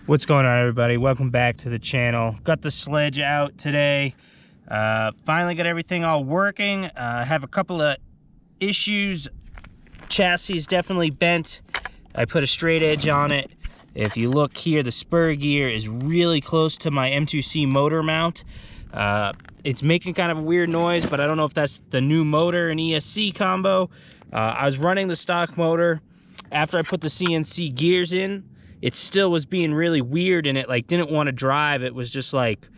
What's going on, everybody? Welcome back to the channel. Got the sledge out today. Finally got everything all working. Have a couple of issues. Chassis is definitely bent. I put a straight edge on it. If you look here, the spur gear is really close to my M2C motor mount. It's making kind of a weird noise, but I don't know if that's the new motor and ESC combo. I was running the stock motor. After I put the CNC gears in, it still was being really weird, and it like didn't want to drive. It was just like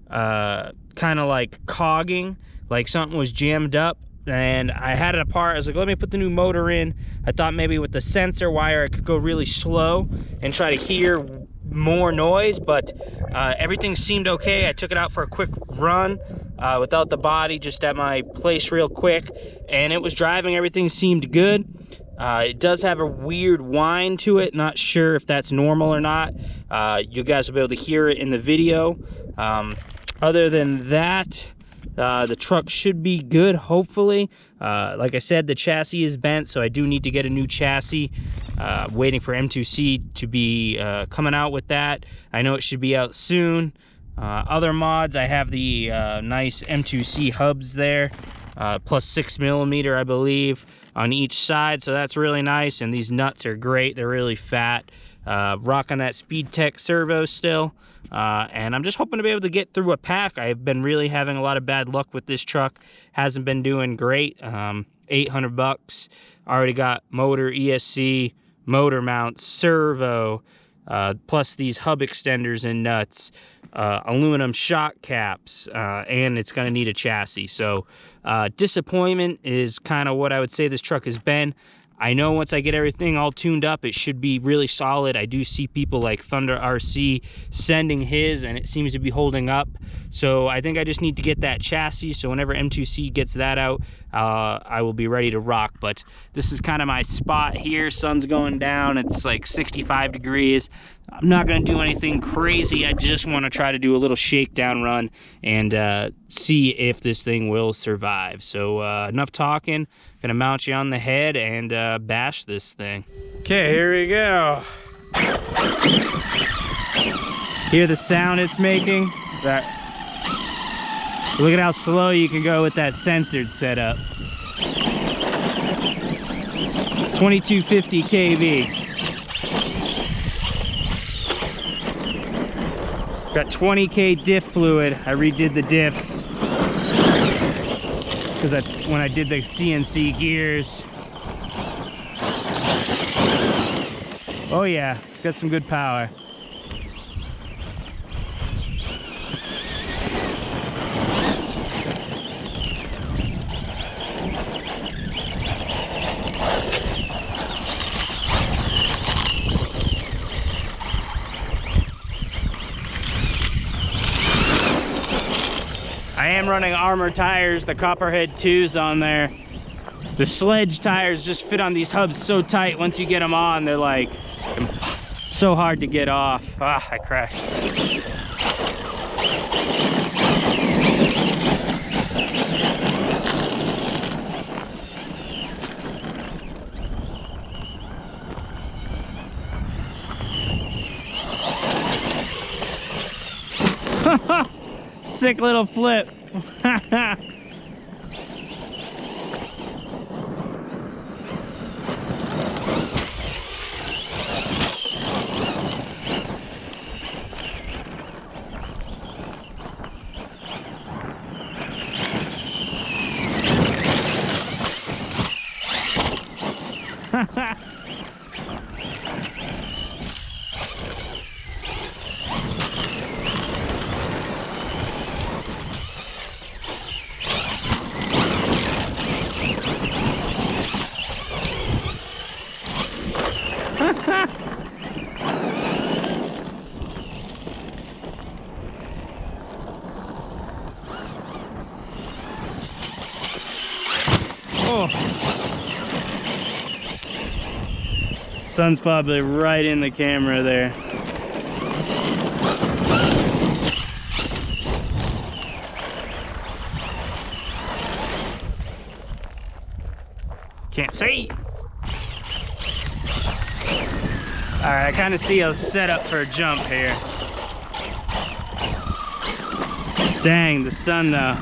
kind of like cogging, like something was jammed up. And I had it apart. I was like, let me put the new motor in. I thought maybe with the sensor wire I could go really slow and try to hear more noise, but everything seemed okay. I took it out for a quick run without the body, just at my place real quick, and it was driving. Everything seemed good. It does have a weird whine to it. Not sure if that's normal or not. You guys will be able to hear it in the video. Other than that, the truck should be good, hopefully. Like I said, the chassis is bent, so I do need to get a new chassis. Waiting for M2C to be coming out with that. I know it should be out soon. Other mods, I have the nice M2C hubs there, plus 6mm, I believe, on each side, so that's really nice. And these nuts are great. They're really fat. Rocking that Speed Tech servo still. And I'm just hoping to be able to get through a pack. I've been really having a lot of bad luck with this truck. Hasn't been doing great. 800 bucks. Already got motor, ESC, motor mount, servo, plus these hub extenders and nuts, aluminum shock caps, and it's gonna need a chassis. So disappointment is kind of what I would say this truck has been. I know once I get everything all tuned up, it should be really solid. I do see people like Thunder RC sending his, and it seems to be holding up. So I think I just need to get that chassis. So whenever M2C gets that out, I will be ready to rock. But this is kind of my spot here. Sun's going down. It's like 65 degrees. I'm not going to do anything crazy. I just want to try to do a little shakedown run and see if this thing will survive. So enough talking. Gonna mount you on the head and bash this thing. Okay, here we go. Hear the sound it's making? Look at how slow you can go with that censored setup. 2250 kV. Got 20K diff fluid. I redid the diffs because when I did the CNC gears. Oh yeah, it's got some good power. I am running Armor tires, the Copperhead 2s on there. The Sledge tires just fit on these hubs so tight. Once you get them on, they're like so hard to get off. Ah, I crashed. Sick little flip. Oh. Sun's probably right in the camera there. Can't see. Alright, I kind of see a setup for a jump here. Dang, the sun though,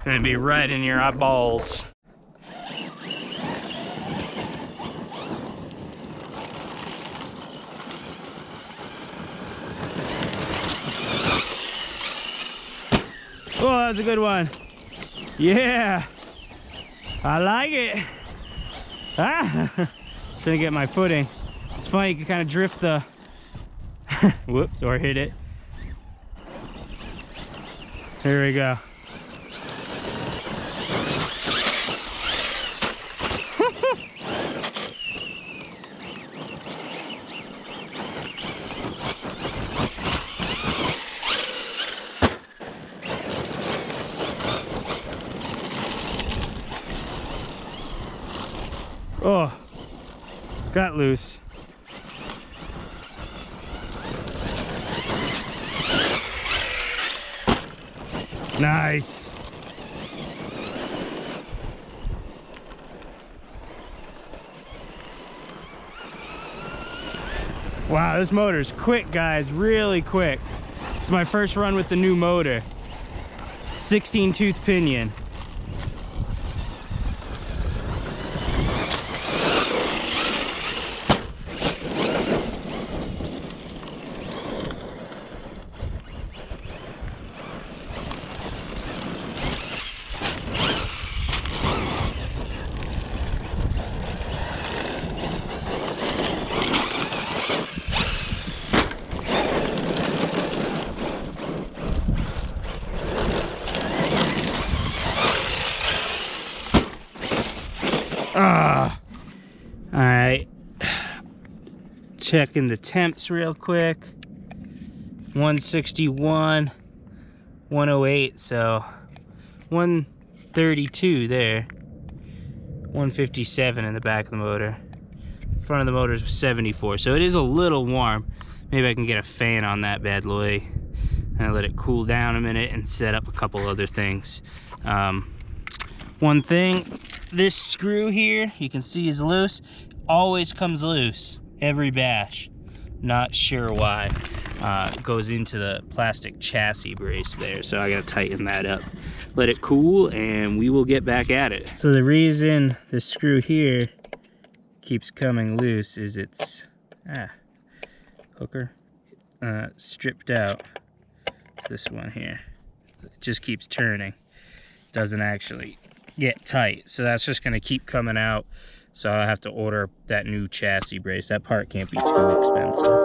gonna be right in your eyeballs. Oh, that was a good one. Yeah, I like it. Ah, trying to get my footing. It's funny, you can kind of drift the, whoops, or hit it. Here we go. Oh, got loose. Nice. Wow, this motor's quick, guys, really quick. It's my first run with the new motor. 16 tooth pinion. All right, checking the temps real quick. 161, 108, so 132 there. 157 in the back of the motor. Front of the motor is 74, so it is a little warm. Maybe I can get a fan on that bad boy and let it cool down a minute and set up a couple other things. One thing, this screw here, you can see is loose. Always comes loose, every bash. Not sure why. It goes into the plastic chassis brace there, so I gotta tighten that up. Let it cool and we will get back at it. So the reason the screw here keeps coming loose is it's, hooker, stripped out. It's this one here. It just keeps turning. Doesn't actually get tight, so that's just going to keep coming out, so I'll have to order that new chassis brace. That part can't be too expensive.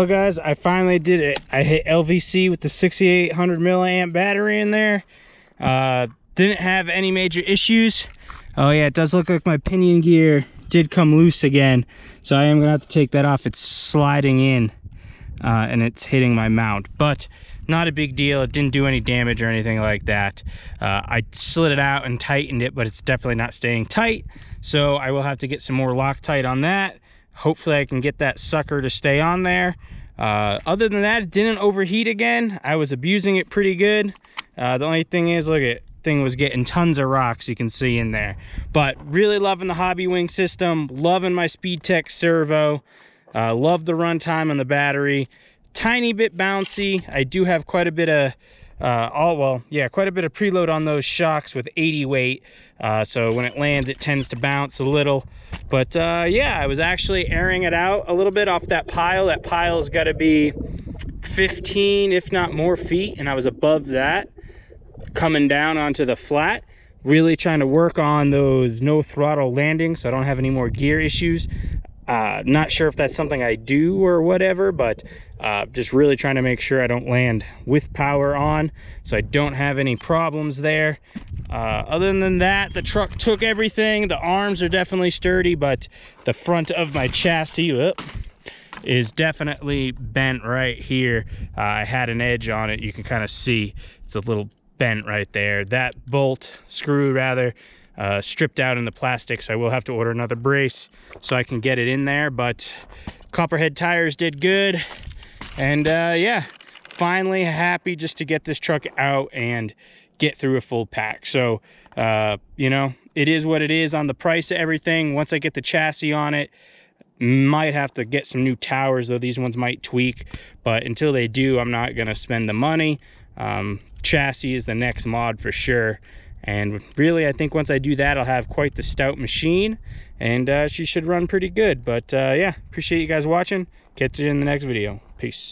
Well guys, I finally did it. I hit LVC with the 6800 milliamp battery in there. Didn't have any major issues. Oh yeah, it does look like my pinion gear did come loose again, so I am gonna have to take that off. It's sliding in and it's hitting my mount, but not a big deal. It didn't do any damage or anything like that. I slid it out and tightened it, but it's definitely not staying tight, so I will have to get some more Loctite on that. Hopefully I can get that sucker to stay on there. Other than that, it didn't overheat again. I was abusing it pretty good. The only thing is, look at thing was getting tons of rocks, you can see in there. But really loving the Hobbywing system, loving my SpeedTech servo, love the runtime on the battery. Tiny bit bouncy. I do have quite a bit of quite a bit of preload on those shocks with 80 weight, so when it lands it tends to bounce a little. But yeah, I was actually airing it out a little bit off that pile. That pile's got to be 15 if not more feet, and I was above that coming down onto the flat, really trying to work on those no throttle landings so I don't have any more gear issues. Not sure if that's something I do or whatever, but just really trying to make sure I don't land with power on so I don't have any problems there. Other than that, the truck took everything. The arms are definitely sturdy, but the front of my chassis is definitely bent right here. I had an edge on it. You can kind of see it's a little bent right there. That bolt, screw rather, stripped out in the plastic, so I will have to order another brace so I can get it in there. But Copperhead tires did good, and yeah, finally happy just to get this truck out and get through a full pack. So you know, it is what it is on the price of everything. Once I get the chassis on it, might have to get some new towers, though these ones might tweak, but until they do, I'm not gonna spend the money. Chassis is the next mod for sure, and really I think once I do that, I'll have quite the stout machine, and she should run pretty good. But yeah, appreciate you guys watching. Catch you in the next video. Peace.